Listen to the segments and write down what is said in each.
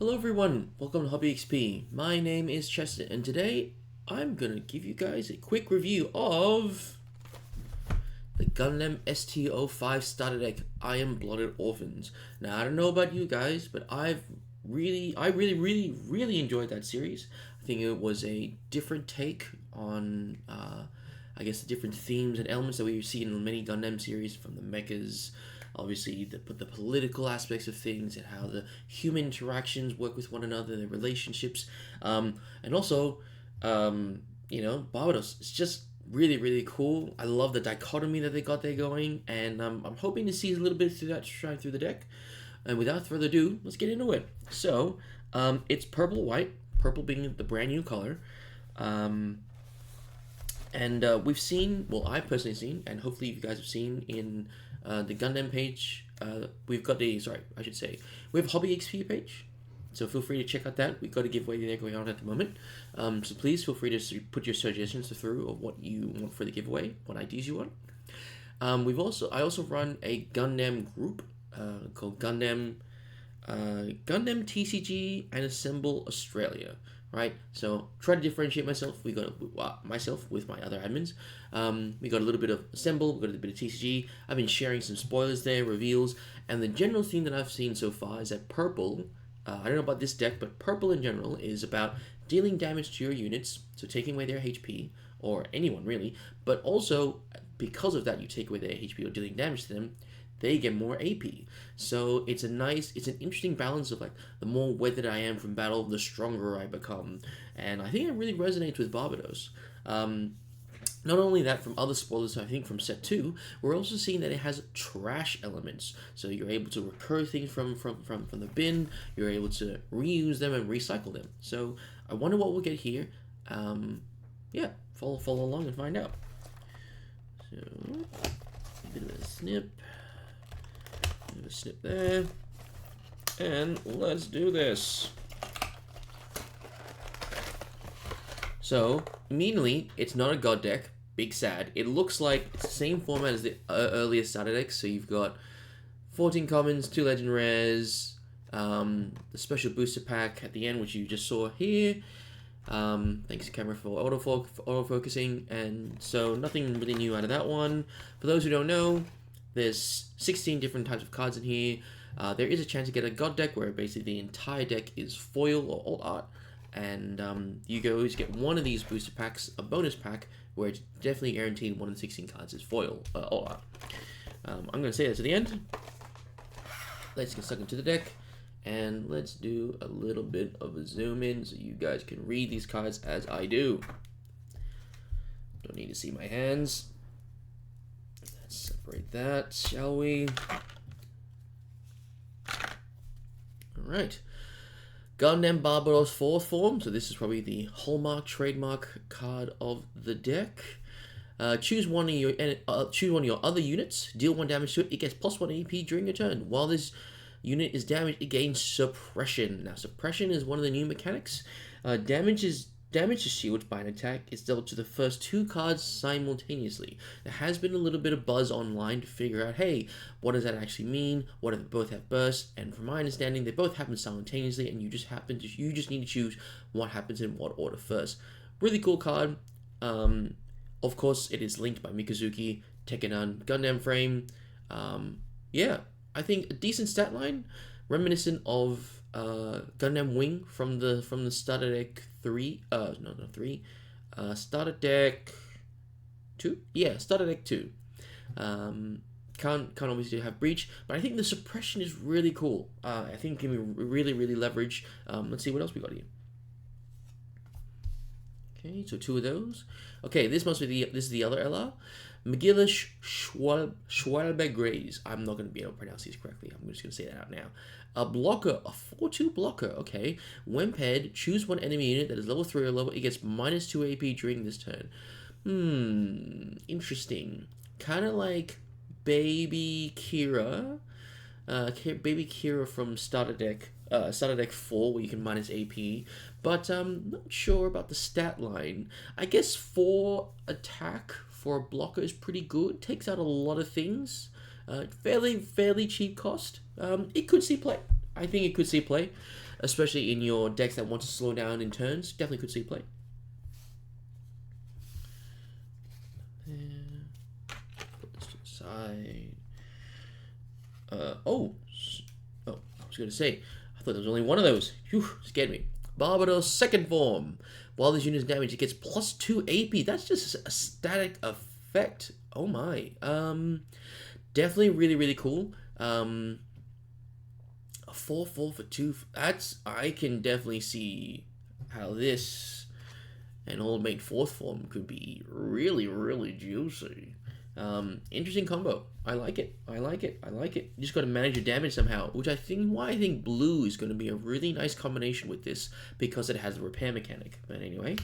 Hello everyone, welcome to HobbyEXP. My name is Cheston, and today I'm gonna give you guys a quick review of the Gundam ST05 starter deck Iron-Blooded-Orphans. Now I don't know about you guys, but I really enjoyed that series. I think it was a different take on I guess the different themes and elements that we see in many Gundam series, from the mechas, obviously the political aspects of things, and how the human interactions work with one another, their relationships, and also barbatos. It's just really cool. I love the dichotomy that they got there going, and I'm hoping to see a little bit through that shine through the deck. And without further ado, let's get into it. So it's purple white, purple being the brand new color. And we've seen, well, I've personally seen, and hopefully you guys have seen in the Gundam page. We've got we have HobbyEXP page, so feel free to check out that. We've got a giveaway there going on at the moment, so please feel free to put your suggestions through of what you want for the giveaway, what ideas you want. I also run a Gundam group called Gundam TCG and Assemble Australia. Right, so try to differentiate myself. We got myself with my other admins. We got a little bit of Assemble, we got a little bit of TCG. I've been sharing some spoilers there, reveals, and the general theme that I've seen so far is that purple. I don't know about this deck, but purple in general is about dealing damage to your units, so taking away their HP, or anyone really. But also, because of that, you take away their HP or dealing damage to them, they get more AP. So it's an interesting balance of, like, the more weathered I am from battle, the stronger I become. And I think it really resonates with Barbatos. Not only that, from other spoilers, I think from set 2, we're also seeing that it has trash elements. So you're able to recur things from the bin, you're able to reuse them and recycle them. So I wonder what we'll get here. Yeah, follow along and find out. So, a bit of a snip. Snip there, and let's do this. So immediately, it's not a god deck. Big sad. It looks like it's the same format as the earlier starter decks. So you've got 14 commons, 2 legend rares, the special booster pack at the end, which you just saw here. Thanks to camera for autofocusing, and so nothing really new out of that one. For those who don't know, there's 16 different types of cards in here. There is a chance to get a god deck where basically the entire deck is foil or alt art, and you can always get one of these booster packs, a bonus pack, where it's definitely guaranteed one of the 16 cards is foil alt art. I'm going to say that to the end. Let's get stuck into the deck, and let's do a little bit of a zoom in so you guys can read these cards as I do. Don't need to see my hands. Separate that, shall we? Alright. Gundam Barbatos 4th form. So this is probably the hallmark, trademark card of the deck. Choose one of your other units. Deal 1 damage to it. It gets +1 AP during your turn. While this unit is damaged, it gains suppression. Now, suppression is one of the new mechanics. Damage to shields by an attack is dealt to the first 2 cards simultaneously. There has been a little bit of buzz online to figure out, hey, what does that actually mean? What if they both have bursts? And from my understanding, they both happen simultaneously, and you just need to choose what happens in what order first. Really cool card. Of course, it is linked by Mikazuki, Tekkenan, Gundam Frame. Yeah, I think a decent stat line, reminiscent of Gundam Wing from the starter deck 3. Starter deck 2. Yeah, starter deck 2. Can't obviously have breach, but I think the suppression is really cool. I think it can be really leverage. Let's see what else we got here. Okay, so 2 of those. Okay, this is the other LR. McGillish Schwalbe Graze. I'm not going to be able to pronounce these correctly. I'm just going to say that out now. A blocker, a 4/2 blocker. Okay. When paired, choose one enemy unit that is level 3 or lower. It gets -2 AP during this turn. Interesting. Kind of like Baby Kira. Baby Kira from starter deck 4, where you can minus AP, but not sure about the stat line. I guess 4 attack for a blocker is pretty good. Takes out a lot of things. Fairly cheap cost. It could see play. I think it could see play. especially in your decks that want to slow down in turns. Definitely could see play. Put this to the side. I was going to say, I thought there was only one of those. Phew, scared me. Barbatos second form. While this unit is damaged, it gets +2 AP. That's just a static effect. Oh my. Definitely really, really cool. A 4/4 for 2. I can definitely see how this and Old Mate 4th form could be really, really juicy. Interesting combo. I like it. I like it. I like it. You just got to manage your damage somehow, which I think blue is going to be a really nice combination with this because it has a repair mechanic. But anyway,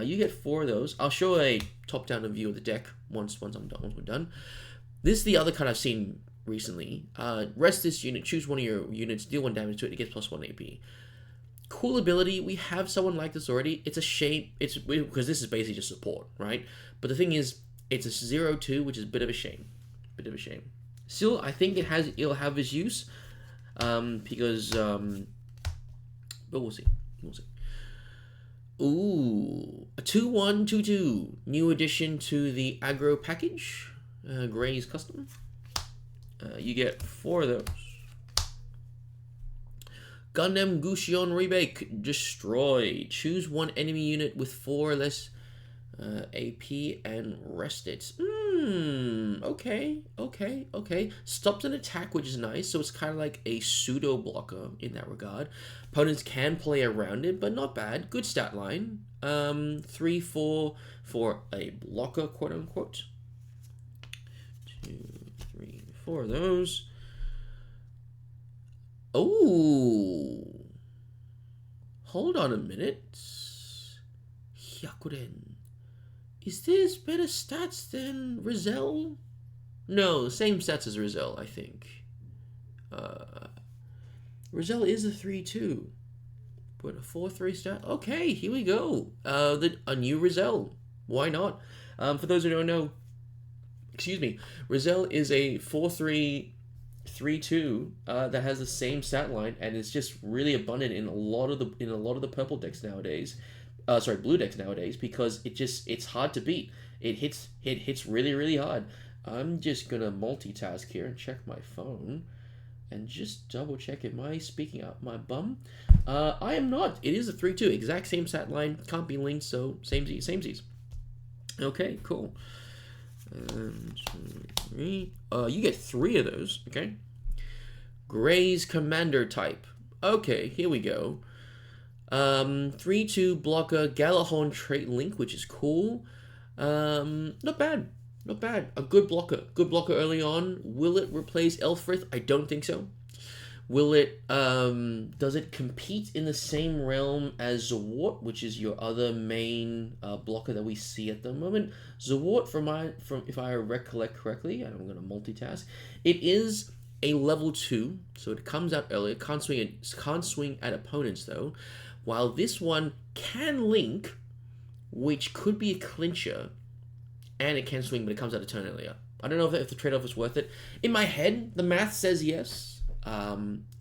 you get 4 of those. I'll show a top-down view of the deck once we're done. This is the other card I've seen recently. Rest this unit, choose one of your units, deal 1 damage to it. It gets +1 AP. Cool ability. We have someone like this already. It's a shame. It's because this is basically just support, right? But the thing is, it's a 0/2, which is a bit of a shame. Still, I think it'll have its use, because but we'll see. Ooh, a 2/1 2/2 new addition to the aggro package, Graze custom. You get 4 of those. Gundam Gusion Remake, destroy. Choose 1 enemy unit with 4 or less AP and rest it. Okay. Stops an attack, which is nice. So it's kind of like a pseudo blocker in that regard. Opponents can play around it, but not bad. Good stat line. 3/4 for a blocker, quote unquote. 2, 3, 4 of those. Oh, hold on a minute. Hyakuren. Is this better stats than Rizal? No, same stats as Rizal, I think. Rizal is a 3/2. But a 4/3 stat. Okay, here we go. A new Rizal. Why not? For those who don't know, Rizal is a 4/3 3/2 that has the same stat line, and it's just really abundant in a lot of the purple decks nowadays. Blue decks nowadays, because it's hard to beat. It hits really, really hard. I'm just gonna multitask here and check my phone and just double check. Am I speaking out my bum? I am not. It is a 3/2, exact same stat line, can't be linked, so samesies. Okay, cool. You get 3 of those. Okay. Graze commander type. Okay, here we go. 3/2 blocker, Galahorn trait link, which is cool. Not bad. A good blocker early on. Will it replace Elfrith? I don't think so. Will it? Does it compete in the same realm as Zawart, which is your other main blocker that we see at the moment? Zawart, from if I recollect correctly, and I'm gonna multitask. It is a level 2, so it comes out earlier. Can't swing at opponents though. While this one can link, which could be a clincher, and it can swing, but it comes out a turn earlier. I don't know if the trade-off is worth it. In my head, the math says yes.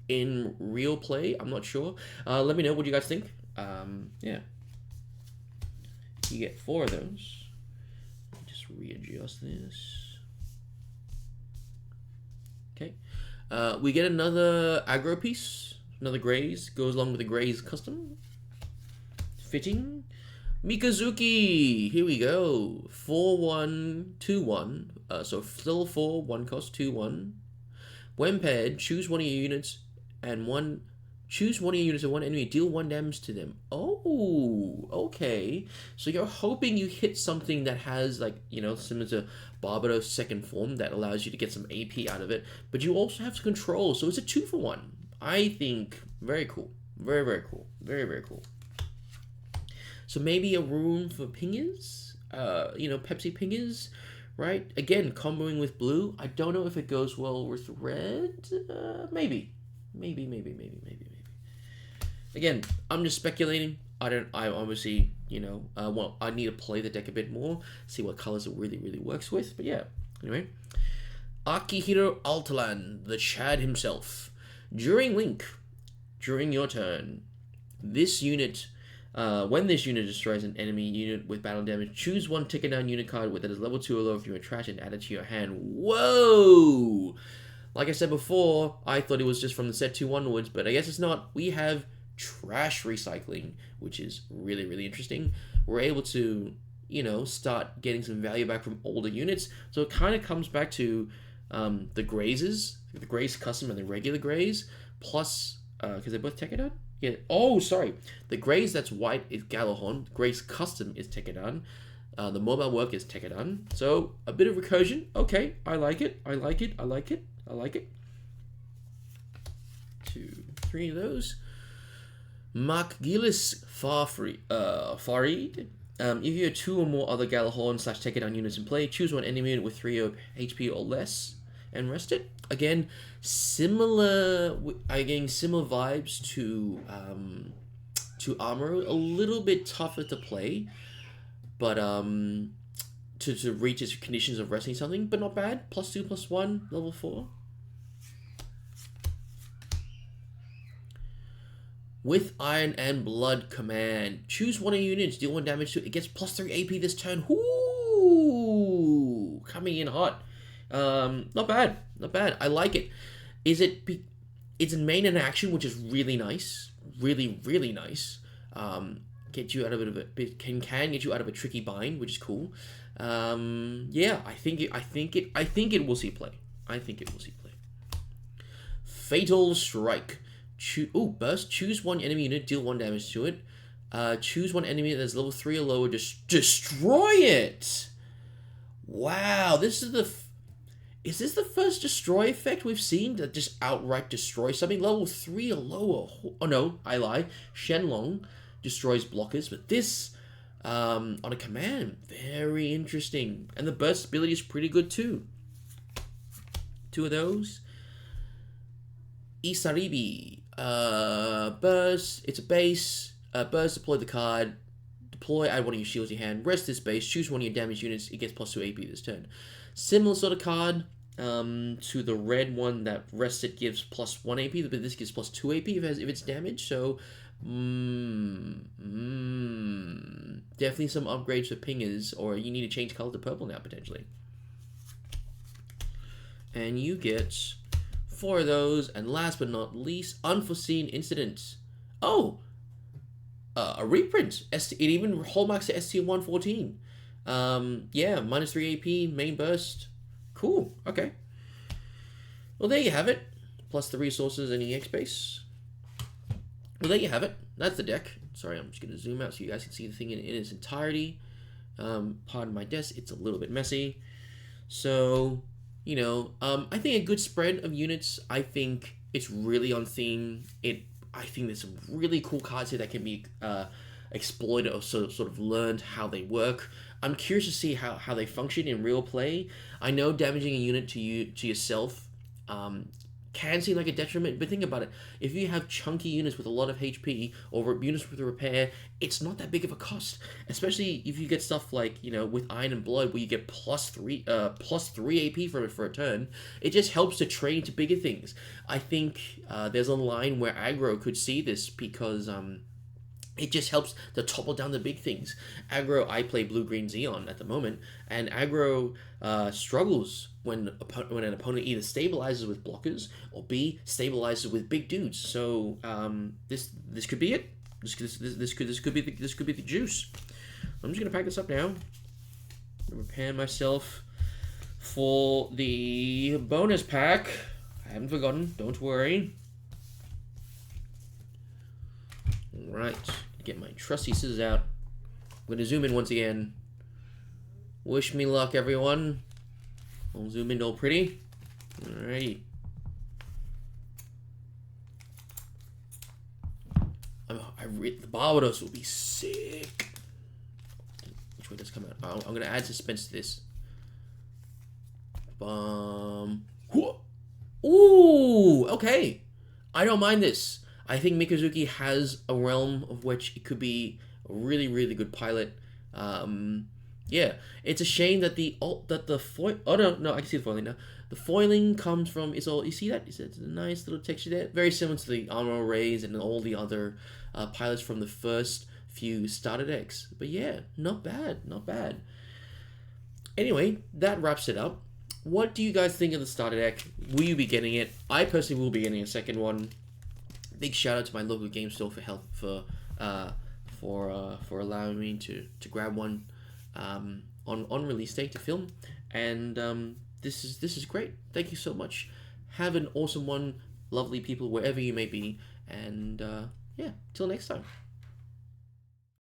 In real play, I'm not sure. Let me know what you guys think. Yeah. You get 4 of those. Let me just readjust this. Okay. We get another aggro piece. Another Graze. Goes along with the Graze custom. Fitting. Mikazuki. Here we go. 4/1 2/1. So still 4, 1 cost, 2/1. When paired, choose one of your units and 1 enemy, deal 1 damage to them. Oh, okay. So you're hoping you hit something that has, like, similar to Barbatos second form, that allows you to get some AP out of it, but you also have to control, so it's a 2-for-1. I think very cool. Very, very cool. Very, very cool. So maybe a room for pingers, Pepsi pingers, right? Again, comboing with blue. I don't know if it goes well with red. Maybe. Again, I'm just speculating. I obviously, I need to play the deck a bit more, see what colors it really, really works with. But yeah, anyway. Akihiro Altalan, the Chad himself. During Link, During your turn, this unit, when this unit destroys an enemy unit with battle damage, choose one ticket down unit card that is level 2 or lower from your trash and add it to your hand. Whoa! Like I said before, I thought it was just from the set 2 onwards, but I guess it's not. We have trash recycling, which is really, really interesting. We're able to, you know, start getting some value back from older units. So it kind of comes back to the grazes, the graze custom and the regular graze, plus, because they're both Tekkadan? Yeah. Oh, sorry. The graze that's white is Galahorn. Graze custom is Tekkadan. The mobile work is Tekkadan. So a bit of recursion. Okay, I like it. I like it. I like it. I like it. 2, 3 of those. Makgilis Farid. If you have 2 or more other Galahorn / Tekkadan units in play, choose one enemy unit with 3 HP or less and rest it. Again, similar vibes to Armor. A little bit tougher to play, but to reach its conditions of resting something, but not bad. +2, +1, level 4. With Iron and Blood command, choose one of your units, deal 1 damage to it. It gets +3 AP this turn. Ooh, coming in hot. Not bad, not bad. I like it. It's in main and action, which is really nice, really, really nice. Get you out of can get you out of a tricky bind, which is cool. Yeah, I think it will see play. I think it will see play. Fatal Strike. Burst. Choose one enemy unit, deal 1 damage to it. Choose one enemy that's level 3 or lower, destroy it! Wow, is this the first destroy effect we've seen that just outright destroys something? Level 3 or lower. Oh no, I lie. Shenlong destroys blockers, but this, on a command, very interesting. And the burst ability is pretty good too. 2 of those. Isaribi. Burst, it's a base. Burst, deploy the card. Deploy, add one of your shields to your hand. Rest this base, choose one of your damage units. It gets +2 AP this turn. Similar sort of card to the red one that rest it gives +1 AP, but this gives +2 AP if it's damaged. So, definitely some upgrades for pingers, or you need to change color to purple now, potentially. And you get 4 of those, and last but not least, Unforeseen Incidents. Oh! A reprint. It even hallmarks to ST114. Yeah, -3 AP, main burst. Cool, okay. Well, there you have it. Plus the resources and EX base. Well, there you have it. That's the deck. Sorry, I'm just going to zoom out so you guys can see the thing in its entirety. Pardon my desk, it's a little bit messy. So, you know, I think a good spread of units. I think it's really on theme. I think there's some really cool cards here that can be exploited or sort of learned how they work. I'm curious to see how they function in real play. I know damaging a unit to yourself can seem like a detriment, but think about it. If you have chunky units with a lot of HP or units with a repair, it's not that big of a cost. Especially if you get stuff like, you know, with Iron and Blood, where you get +3 AP from it for a turn. It just helps to train to bigger things. I think there's a line where aggro could see this because it just helps to topple down the big things. Aggro, I play blue-green Xeon at the moment, and aggro struggles when an opponent either stabilizes with blockers or B, stabilizes with big dudes. So this could be it. This could be the juice. I'm just gonna pack this up now. I'm gonna prepare myself for the bonus pack. I haven't forgotten. Don't worry. Right, get my trusty scissors out. I'm going to zoom in once again. Wish me luck, everyone. I'll zoom in all pretty. Alrighty. The barbatos will be sick. Which way does it come out? I'm going to add suspense to this. Ooh, okay. I don't mind this. I think Mikazuki has a realm of which it could be a really, really good pilot. Yeah, it's a shame that the foil. Oh no, I can see the foiling now. The foiling comes from, it's all, you see that? It's a nice little texture there. Very similar to the armor rays and all the other pilots from the first few starter decks. But yeah, not bad, not bad. Anyway, that wraps it up. What do you guys think of the starter deck? Will you be getting it? I personally will be getting a second one. Big shout out to my local game store for help for allowing me to grab one on release day to film, and this is great. Thank you so much. Have an awesome one, lovely people wherever you may be, and yeah, till next time.